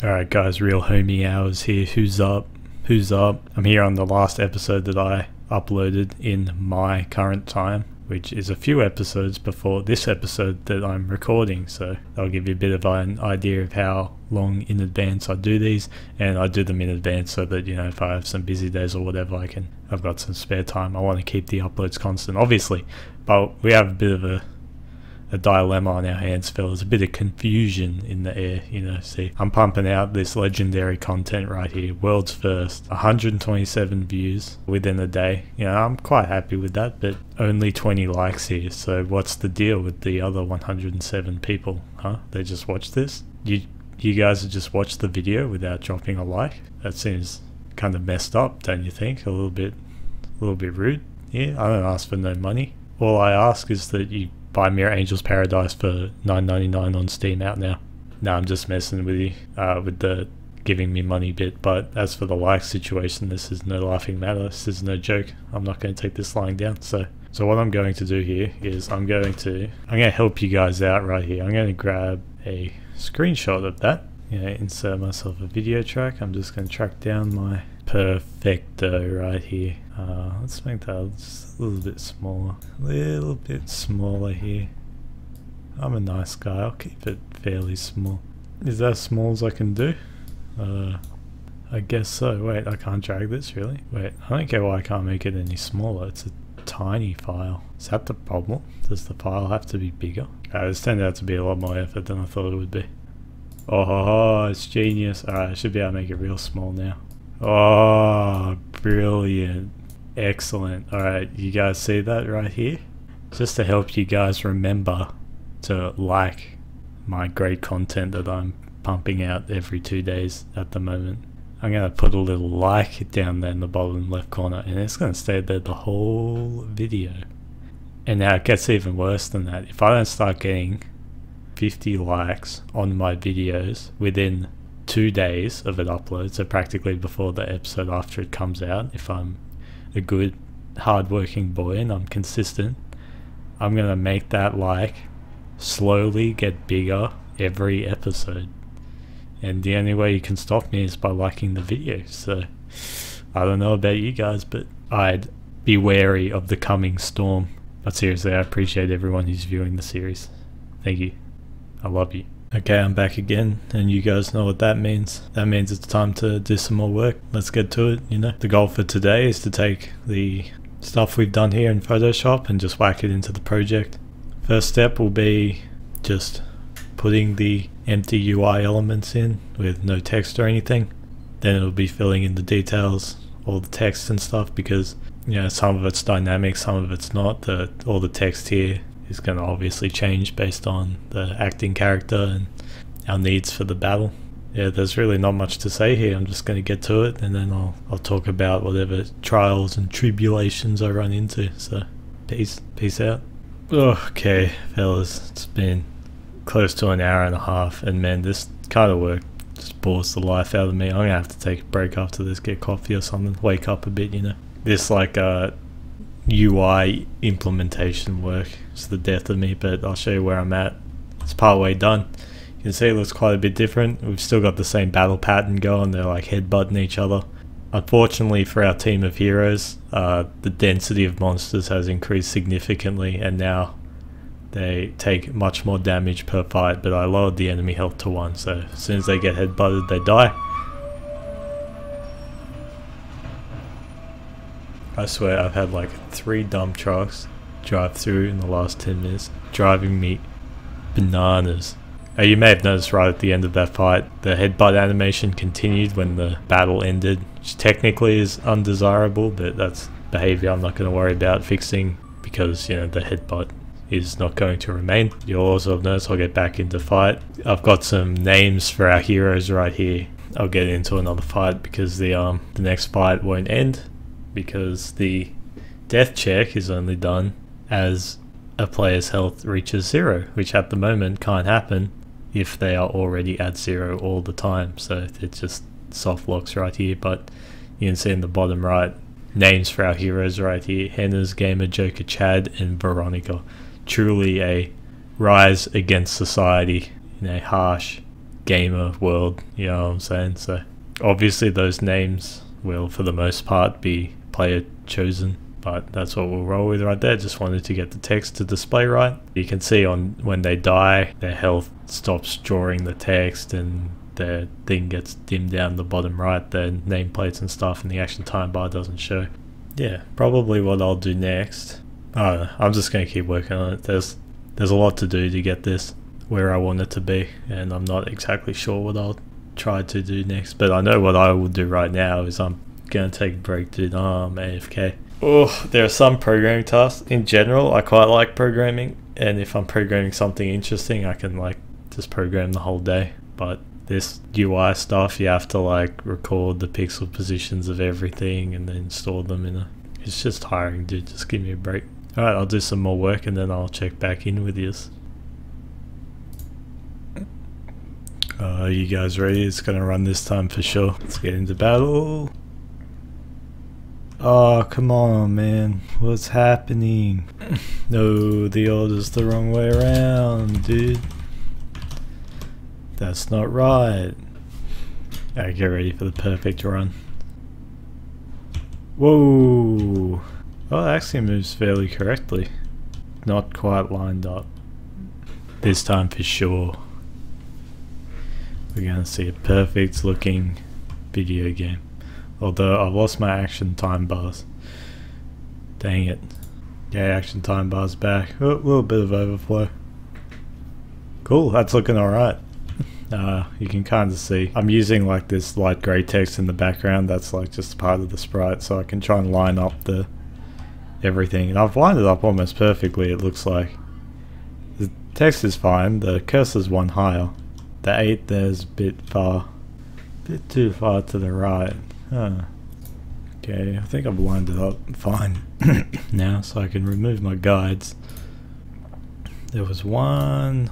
Alright guys, real homie hours here. Who's up? Who's up? I'm here on the last episode that I uploaded in my current time, which is a few episodes before this episode that I'm recording, so that'll give you a bit of an idea of how long in advance I do these, and I do them in advance so that, you know, if I have some busy days or whatever, I've got some spare time. I want to keep the uploads constant, obviously, but we have a bit of a dilemma on our hands, fellas. A bit of confusion in the air, you know. See, I'm pumping out this legendary content right here, world's first, 127 views within a day. You know, I'm quite happy with that, but only 20 likes here. So what's the deal with the other 107 people, huh? They just watched this? You guys have just watched the video without dropping a like? That seems kind of messed up, don't you think? A little bit rude. Yeah, I don't ask for no money. All I ask is that you buy Mirror Angels Paradise for $9.99 on Steam out now. No, I'm just messing with you with the giving me money bit, but as for the like situation, this is no laughing matter. This is no joke. I'm not going to take this lying down. So what I'm going to do here is I'm going to help you guys out right here. I'm going to grab a screenshot of that. You know, insert myself a video track. I'm just going to track down my perfecto right here. Let's make that just a little bit smaller here. I'm a nice guy, I'll keep it fairly small. Is that as small as I can do? I guess so. Wait, I can't drag this, really? Wait, I don't get why I can't make it any smaller. It's a tiny file. Is that the problem? Does the file have to be bigger? This turned out to be a lot more effort than I thought it would be. Oh, it's genius. Alright, I should be able to make it real small now. Oh, brilliant. Excellent. Alright, you guys see that right here? Just to help you guys remember to like my great content that I'm pumping out every 2 days at the moment. I'm going to put a little like down there in the bottom left corner, and it's going to stay there the whole video. And now it gets even worse than that. If I don't start getting 50 likes on my videos within 2 days of it upload, so practically before the episode after it comes out, if I'm a good hard-working boy and I'm consistent, I'm gonna make that like slowly get bigger every episode, and the only way you can stop me is by liking the video. So I don't know about you guys, but I'd be wary of the coming storm. But seriously, I appreciate everyone who's viewing the series. Thank you. I love you. Okay, I'm back again, and you guys know what that means. That means it's time to do some more work. Let's get to it, you know. The goal for today is to take the stuff we've done here in Photoshop and just whack it into the project. First step will be just putting the empty UI elements in with no text or anything. Then it'll be filling in the details, all the text and stuff, because, you know, some of it's dynamic, some of it's not. All the text here is going to obviously change based on the acting character and our needs for the battle. Yeah, there's really not much to say here. I'm just going to get to it, and then I'll talk about whatever trials and tribulations I run into. So peace out. Okay, fellas, it's been close to an hour and a half, and man, this kind of work just bores the life out of me. I'm gonna have to take a break after this, get coffee or something, wake up a bit, you know. This like UI implementation work is the death of me, but I'll show you where I'm at. It's part way done. You can see it looks quite a bit different. We've still got the same battle pattern going. They're like headbutting each other. Unfortunately for our team of heroes, the density of monsters has increased significantly, and now they take much more damage per fight, but I lowered the enemy health to 1, so as soon as they get headbutted they die. I swear I've had like 3 dump trucks drive through in the last 10 minutes, driving me bananas. You may have noticed right at the end of that fight, the headbutt animation continued when the battle ended, which technically is undesirable, but that's behavior I'm not going to worry about fixing, because, you know, the headbutt is not going to remain. You'll also have noticed I'll get back into fight. I've got some names for our heroes right here. I'll get into another fight because the next fight won't end, because the death check is only done as a player's health reaches 0, which at the moment can't happen if they are already at 0 all the time. So it just soft locks right here, but you can see in the bottom right, names for our heroes right here: Hennes, Gamer, Joker, Chad, and Veronica. Truly a rise against society in a harsh gamer world, you know what I'm saying? So obviously those names will for the most part be player chosen, but that's what we'll roll with right there. Just wanted to get the text to display right. You can see on when they die, their health stops drawing the text and their thing gets dimmed down the bottom right, their nameplates and stuff, and the action time bar doesn't show. Yeah, probably what I'll do next. I'm just going to keep working on it. There's a lot to do to get this where I want it to be, and I'm not exactly sure what I'll try to do next, but I know what I will do right now is I'm going to take a break, dude. I'm AFK. Oh, there are some programming tasks. In general, I quite like programming, and if I'm programming something interesting, I can like just program the whole day. But this UI stuff, you have to like record the pixel positions of everything and then store them in a... It's just tiring, dude. Just give me a break. Alright, I'll do some more work and then I'll check back in with yous. You guys ready? It's gonna run this time for sure. Let's get into battle. Oh, come on, man. What's happening? No, the order's the wrong way around, dude. That's not right. Alright, get ready for the perfect run. Whoa! Oh, it actually moves fairly correctly. Not quite lined up. This time for sure. We're gonna see a perfect looking video game. Although I've lost my action time bars. Dang it. Yeah, action time bars back. Oh, a little bit of overflow. Cool, that's looking alright. You can kind of see I'm using like this light grey text in the background. That's like just part of the sprite, so I can try and line up the everything, and I've lined it up almost perfectly. It looks like the text is fine, the cursor's one higher, the 8 there's a bit too far to the right. Okay, I think I've lined it up fine now, so I can remove my guides. There was one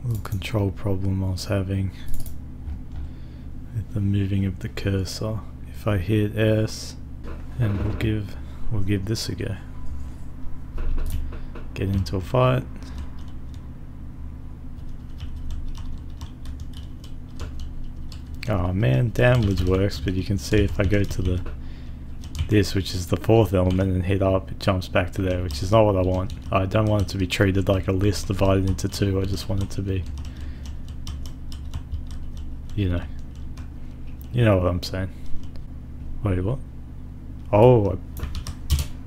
little control problem I was having with the moving of the cursor. If I hit S, and we'll give this a go. Get into a fight. Oh man, downwards works, but you can see if I go to this, which is the 4th element, and hit up, it jumps back to there, which is not what I want. I don't want it to be treated like a list divided into 2. I just want it to be, you know what I'm saying. Wait, what? Oh, I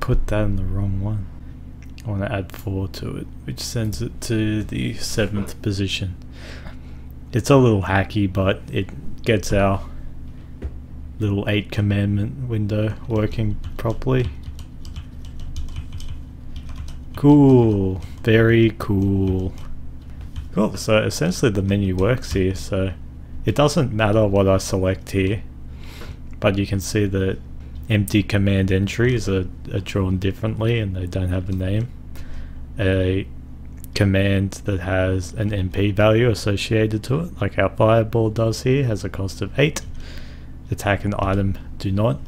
put that in the wrong one. I want to add 4 to it, which sends it to the 7th position. It's a little hacky, but it gets our little 8 commandment window working properly. Cool, very cool. Cool, so essentially the menu works here, so it doesn't matter what I select here, but you can see that empty command entries are drawn differently and they don't have a name. A command that has an MP value associated to it, like our fireball does here, has a cost of 8. Attack and item do not.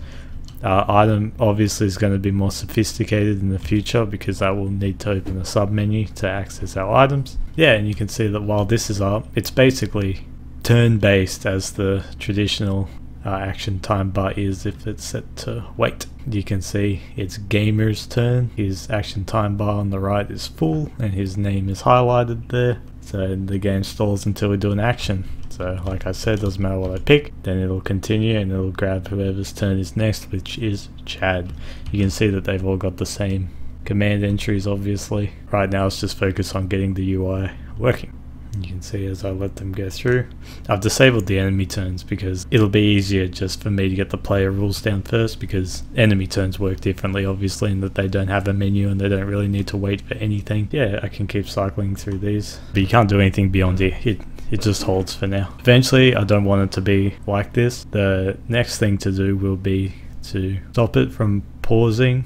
Item obviously is going to be more sophisticated in the future because that will need to open a sub menu to access our items. Yeah, and you can see that while this is up, it's basically turn based as the traditional action time bar is if it's set to wait. You can see it's Gamer's turn. His action time bar on the right is full and his name is highlighted there, so the game stalls until we do an action. So like I said, doesn't matter what I pick, then it'll continue and it'll grab whoever's turn is next, which is Chad. You can see that they've all got the same command entries obviously. Right now it's just focused on getting the UI working. You can see as I let them go through. I've disabled the enemy turns because it'll be easier just for me to get the player rules down first, because enemy turns work differently obviously in that they don't have a menu and they don't really need to wait for anything. Yeah, I can keep cycling through these, but you can't do anything beyond it. It just holds for now. Eventually I don't want it to be like this. The next thing to do will be to stop it from pausing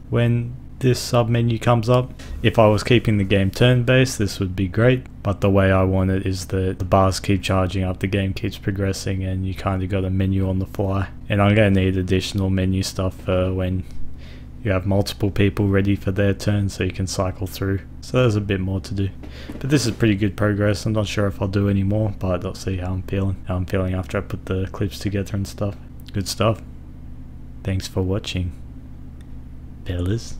when this sub menu comes up. If I was keeping the game turn based, this would be great, but the way I want it is that the bars keep charging up, the game keeps progressing, and you kind of got a menu on the fly. And I'm going to need additional menu stuff for when you have multiple people ready for their turn so you can cycle through. So there's a bit more to do. But this is pretty good progress. I'm not sure if I'll do any more, but I'll see how I'm feeling after I put the clips together and stuff. Good stuff. Thanks for watching, fellas.